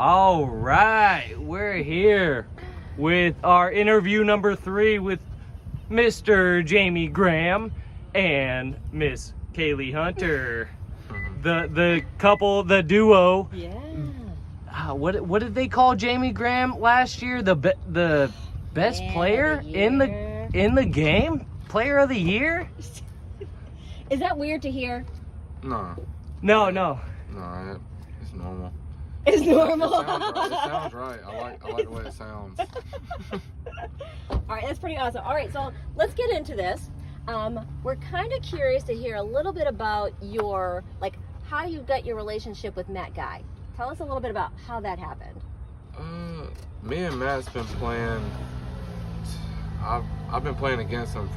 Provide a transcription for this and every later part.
All right, we're here with our interview number 3 with Mr. Jamie Graham and Miss Kaylee Hunter. The couple, the duo. Yeah. What did they call Jamie Graham last year? The best Man player of the in year. the game? Player of the year? Is that weird to hear? No, No. it's normal. It's normal. It sounds right. I like the way it sounds. All right, that's pretty awesome. All right, so let's get into this. We're kind of curious to hear a little bit about your, how you got your relationship with Matt Guy. Tell us a little bit about how that happened. Me and Matt's been playing. I've been playing against him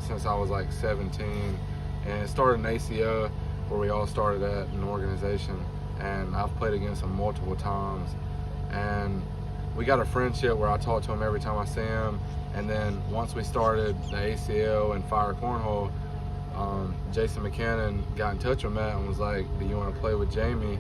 since I was like 17, and it started in ACL where we all started at an organization, and I've played against him multiple times, and we got a friendship where I talk to him every time I see him. And then once we started the ACL and Fire Cornhole, Jason McCannon got in touch with Matt and was like, do you want to play with Jamie?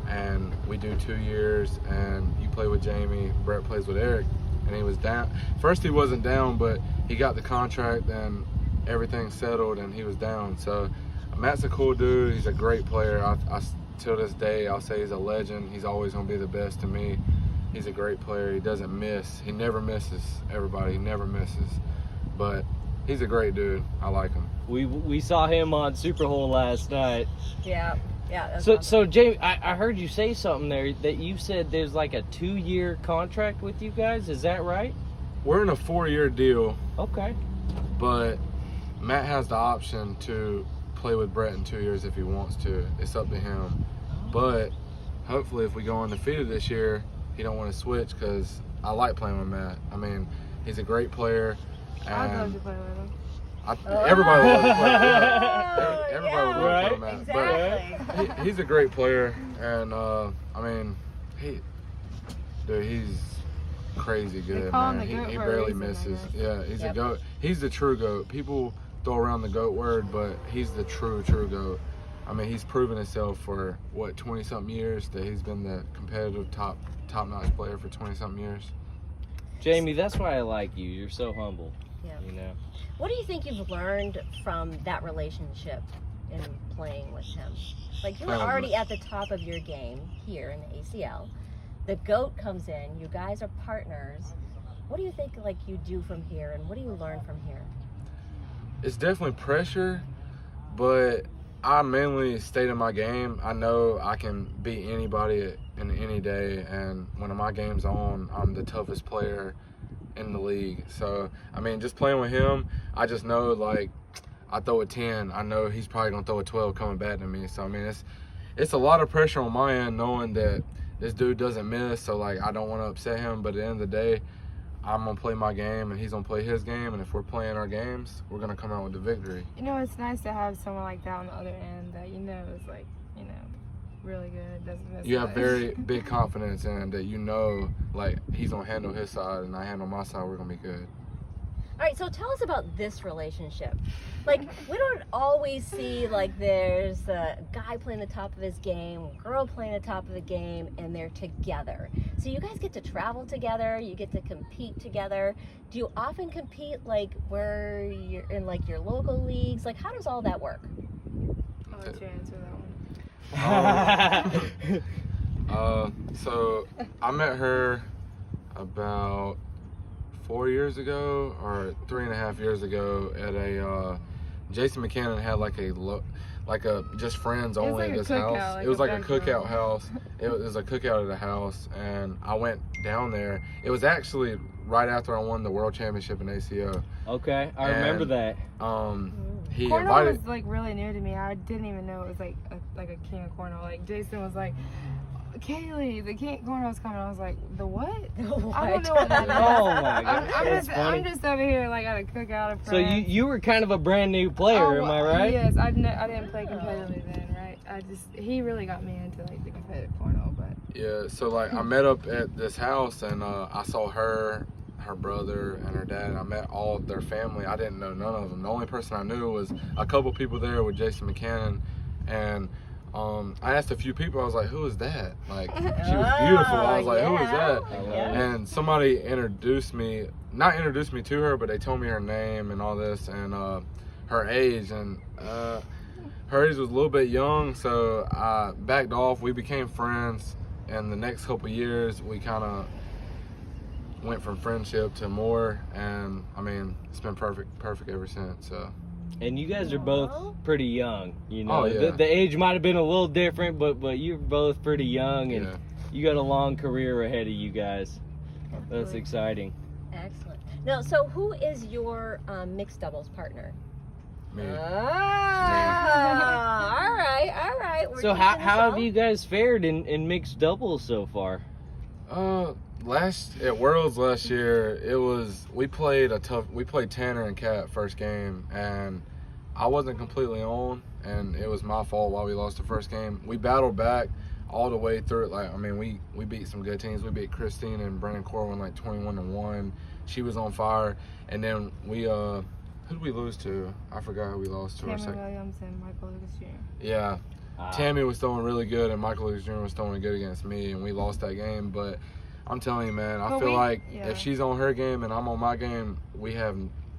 And we do 2 years, and you play with Jamie, Brett plays with Eric. And he was down. First he wasn't down, but he got the contract and everything settled and he was down. So Matt's a cool dude. He's a great player. I till this day, I'll say he's a legend. He's always going to be the best to me. He's a great player. He doesn't miss. He never misses, everybody. He never misses. But he's a great dude. I like him. We saw him on Superhole last night. Yeah. That's So, awesome. so Jamie, I heard you say something there that you said there's like a 2-year contract with you guys. Is that right? We're in a 4-year deal, Okay. but Matt has the option to play with Brett in 2 years if he wants to. It's up to him. But hopefully if we go undefeated this year, he don't want to switch because I like playing with Matt. I mean, he's a great player. I'd And love to play with him. everybody would love to play with Matt. Oh, Everybody would love to play with Matt. Exactly. But he's a great player, and I mean, he's crazy good, call him man. the GOAT He for a barely reason, I misses. guess. Yeah, he's Yep. a GOAT. He's the true GOAT. People throw around the GOAT word, but he's the true GOAT. I mean, he's proven himself for 20-something years that he's been the competitive top-notch player for 20-something years. Jamie, that's why I like you. You're so humble. Yeah. You know. What do you think you've learned from that relationship in playing with him? Like, you were already at the top of your game here in the ACL. The GOAT comes in. You guys are partners. What do you think, you do from here, and what do you learn from here? It's definitely pressure, but I mainly stayed in my game. I know I can beat anybody in any day, and when my game's on, I'm the toughest player in the league. So, I mean, just playing with him, I just know, I throw a 10. I know he's probably going to throw a 12 coming back to me. So, I mean, it's a lot of pressure on my end knowing that this dude doesn't miss. So, I don't want to upset him. But at the end of the day, I'm going to play my game and he's going to play his game. And if we're playing our games, we're going to come out with the victory. You know, it's nice to have someone like that on the other end that is really good. Doesn't miss You have much. very big confidence in that he's going to handle his side and I handle my side. We're going to be good. All right, so tell us about this relationship. We don't always see, there's a guy playing the top of his game, a girl playing the top of the game, and they're together. So you guys get to travel together, you get to compete together. Do you often compete, where you're in, your local leagues? How does all that work? I'll let you answer that one. So I met her about 4 years ago or 3.5 years ago at a Jason McCannon had a just friends only at this house. It was like a cookout house. It was a cookout at a house, and I went down there. It was actually right after I won the world championship in ACO. Okay, I remember that. He Cornhole invited. was really new to me. I didn't even know it was a king of cornhole. Jason was like, Kaylee, the king of cornhole's coming. I was like, the what? I don't know what that is. Oh my God, that's funny. I'm just over here at a cookout of friends. So you were kind of a brand new player, am I right? Yes, I didn't play competitively then, right? He really got me into the competitive cornhole, but Yeah, so I met up at this house and I saw her brother and her dad, and I met all of their family. I didn't know none of them. The only person I knew was a couple people there with Jason McCannon, and I asked a few people, I was like, who is that? Like, she was beautiful. I was like, who is that? And somebody not introduced me to her, but they told me her name and all this, and her age, and her age was a little bit young, so I backed off. We became friends, and the next couple years, we kind of went from friendship to more, and I mean, it's been perfect ever since. So. And you guys are both pretty young, you know. Oh, yeah. The age might have been a little different, but you're both pretty young, and you got a long career ahead of you guys. That's exciting. Excellent. Now, so who is your mixed doubles partner? Me. All right. So how have you guys fared in mixed doubles so far? At Worlds last year, we played Tanner and Kat first game, and I wasn't completely on, and it was my fault why we lost the first game. We battled back all the way through it. Like, I mean, we beat some good teams. We beat Christine and Brandon Corwin like 21-1. She was on fire, and then we who did we lose to? I forgot who we lost to. Tammy Williams and Michael Lucas Jr. Yeah. Tammy was throwing really good, and Michael Lucas Jr. was throwing good against me, and we lost that game. But I'm telling you, man, I feel like if she's on her game and I'm on my game,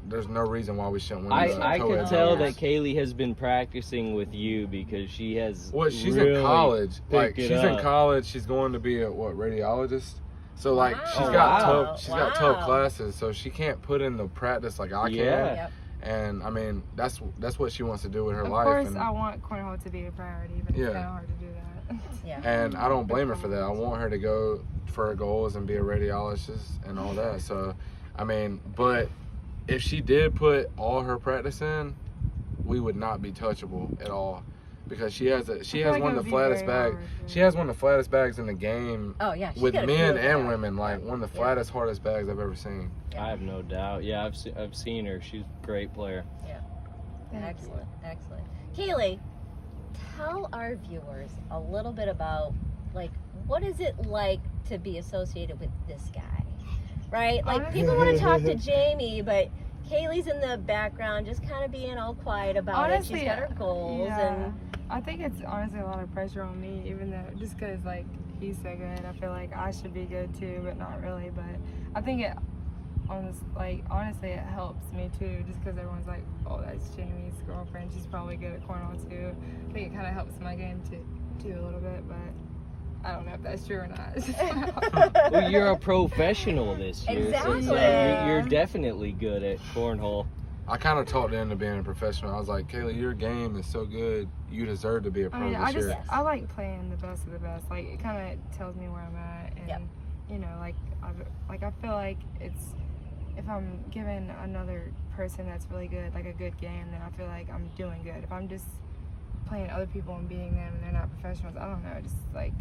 there's no reason why we shouldn't win. I can tell that Kaylee has been practicing with you because she has. Well, she's really in college. Like, she's in college. She's going to be a radiologist. So like she's got tough classes, so she can't put in the practice like I can. Yep. And I mean, that's what she wants to do with her life. Of course, and I want cornhole to be a priority, but it's kind of hard to do that. Yeah. And I don't blame her for that. I want her to go for her goals and be a radiologist and all that. So, I mean, but if she did put all her practice in, we would not be touchable at all, because she has one of the flattest bags. She has one of the flattest bags in the game. Oh yeah. With men and women, like one of the flattest, hardest bags I've ever seen. I have no doubt. Yeah, I've seen her. She's a great player. Yeah. Excellent. Kaylee, tell our viewers a little bit about, like, what is it like to be associated with this guy, right? Like, people want to talk to Jamie, but Kaylee's in the background, just kind of being all quiet about it. She's got her goals, and I think it's honestly a lot of pressure on me, even though just because like he's so good, I feel like I should be good too, but not really. But I think honestly, it helps me too, just because everyone's like, oh, that's Jamie's girlfriend. She's probably good at cornhole too. I think it kind of helps my game too a little bit, but I don't know if that's true or not. Well, you're a professional this year, Exactly. so you're definitely good at cornhole. I kind of talked her into being a professional. I was like, Kaylee, your game is so good. You deserve to be a pro this year. I like playing the best of the best. Like, it kind of tells me where I'm at, and you know, I feel like if I'm giving another person that's really good, like a good game, then I feel like I'm doing good. If I'm just playing other people and beating them and they're not professionals, I don't know, just like,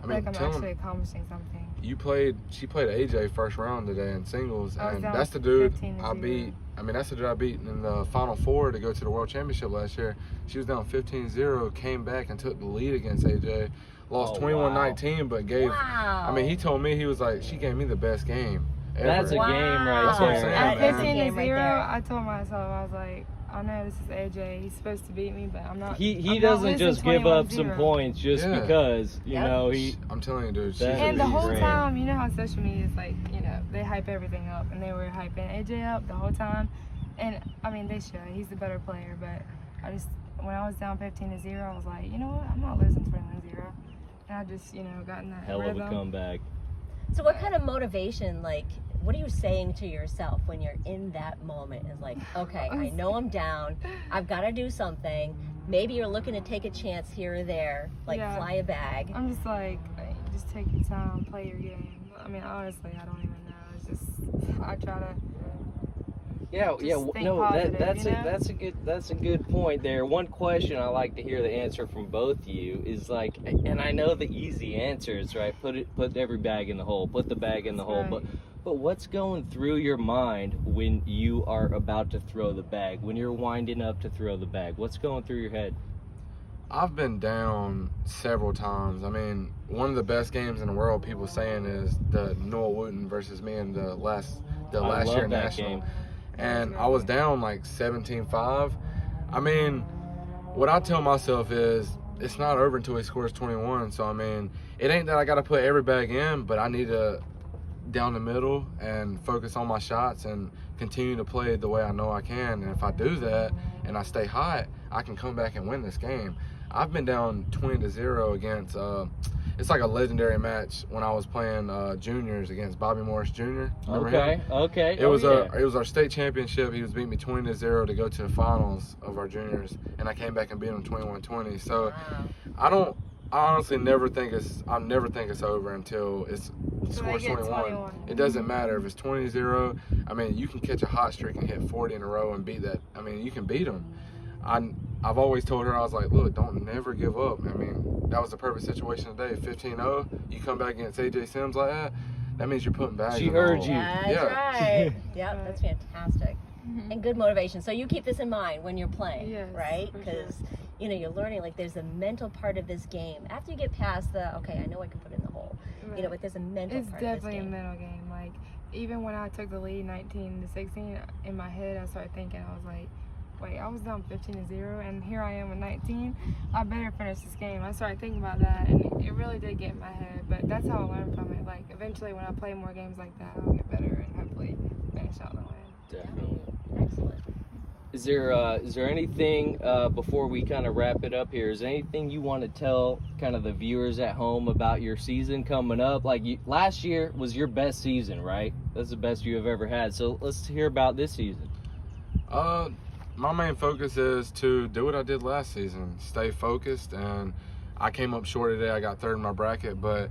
I'm actually accomplishing something. She played AJ first round today in singles, and that's the dude I beat. I mean, that's the dude I beat in the Final Four to go to the World Championship last year. She was down 15-0, came back and took the lead against AJ. Lost 21-19, but gave. I mean, he told me, he was like, she gave me the best game ever. That's a game right That's what I'm there. saying, At man. 15-0, I told myself, I was like, I know this is AJ. He's supposed to beat me, but I'm not. He doesn't just give up some points just because, you know, I'm telling you, dude. She's And the whole Graham. time, you know how social media is like, you know, they hype everything up, and they were hyping AJ up the whole time. And I mean, they should. He's the better player, but when I was down 15-0, I was like, you know what? I'm not losing 21-0. And I just, you know, got in that hell rhythm. of a comeback. so what kind of motivation, like, what are you saying to yourself when you're in that moment? It's like, okay, I know I'm down. I've got to do something. Maybe you're looking to take a chance here or there, like fly a bag. I'm just like, just take your time, play your game. I mean, honestly, I don't even know. It's just, I try to. That's a good point there. One question I like to hear the answer from both of you is like, and I know the easy answer is right. Put every bag in the hole. Put the bag in the hole. Right. But what's going through your mind when you are about to throw the bag? When you're winding up to throw the bag? What's going through your head? I've been down several times. I mean, one of the best games in the world, people saying, is the Noah Wooten versus me in the last year national. Game. And I was down like 17-5. I mean, what I tell myself is, it's not over until he scores 21. So, I mean, it ain't that I got to put every bag in, but I need to down the middle and focus on my shots and continue to play the way I know I can. And if I do that and I stay hot, I can come back and win this game. I've been down 20-0 against it's like a legendary match when I was playing juniors against Bobby Morris Jr. Remember him? Okay. It was our state championship. He was beating me 20-0 to go to the finals of our juniors, and I came back and beat him 21-20. So I honestly never think it's over until it scores 21. It doesn't matter if it's 20-0. I mean, you can catch a hot streak and hit 40 in a row and beat that. I mean, you can beat them. I've always told her, I was like, look, don't never give up. I mean, that was the perfect situation today. 15-0, you come back against AJ Sims like that means you're putting bags. She heard you. That's right. Yep, that's fantastic. And good motivation. So you keep this in mind when you're playing, Yes, right? for Because you know, you're learning, like, there's a mental part of this game. After you get past the, okay, I know I can put it in the hole, you know, but there's a mental It's part of this definitely a game. mental game. Like, even when I took the lead 19-16, in my head I started thinking, I was like, wait, I was down 15-0, and here I am with 19. I better finish this game. I started thinking about that, and it really did get in my head. But that's how I learned from it. Like, eventually, when I play more games like that, I'll get better and hopefully finish out the win. Definitely. Excellent. Is there anything before we kind of wrap it up here? Is there anything you want to tell kind of the viewers at home about your season coming up? Like, last year was your best season, right? That's the best you have ever had. So let's hear about this season. My main focus is to do what I did last season, stay focused, and I came up short today. I got third in my bracket, but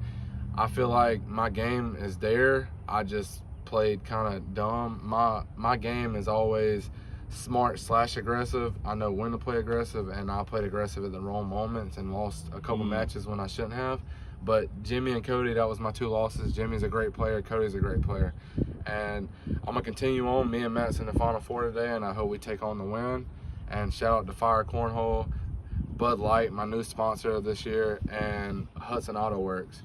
I feel like my game is there. I just played kind of dumb. My game is always smart/aggressive. I know when to play aggressive, and I played aggressive at the wrong moments and lost a couple matches when I shouldn't have. But Jimmy and Cody, that was my two losses. Jimmy's a great player. Cody's a great player. And I'm going to continue on. Me and Matt's in the Final Four today, and I hope we take on the win. And shout out to Fire Cornhole, Bud Light, my new sponsor this year, and Hudson Auto Works.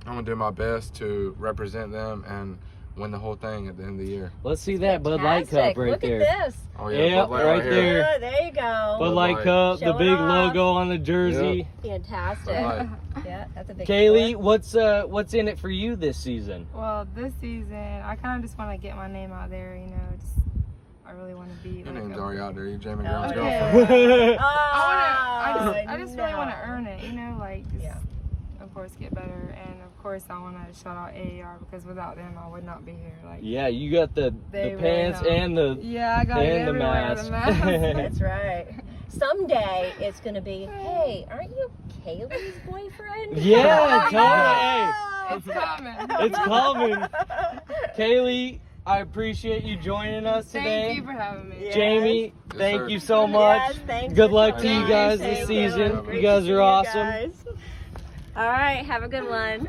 I'm going to do my best to represent them and win the whole thing at the end of the year. Let's see that Bud Light cup right Look there. Look at this. Oh, Yeah, Bud Light right here. there. Yeah, there you go. Bud Light cup, the Show it big off. logo on the jersey. Fantastic. Bud Light. Yeah, that's a big Kaylee, sport. what's in it for you this season? Well, this season, I kind of just want to get my name out there, you know. I really want to be Your like name's a- already out there. You Jamie Oh, Graham's okay. girlfriend. I just really want to no. earn it, you know, like, just, Yeah. of course, get better. And, of course, I want to shout out AAR because without them, I would not be here. Like, Yeah, you got the They really pants help. and the yeah, I got it and the everywhere, mask. the mask. That's right. Someday it's going to be, hey, aren't you Kaylee's boyfriend? Yeah, totally. It's coming. It's coming. Kaylee, I appreciate you joining us today. Thank you for having me. Yeah. Jamie, Yes, thank sir. you so much. Yes, thanks Good for luck to coming. you guys Thank this you. season. Great You guys to see are awesome. guys. All right, have a good one.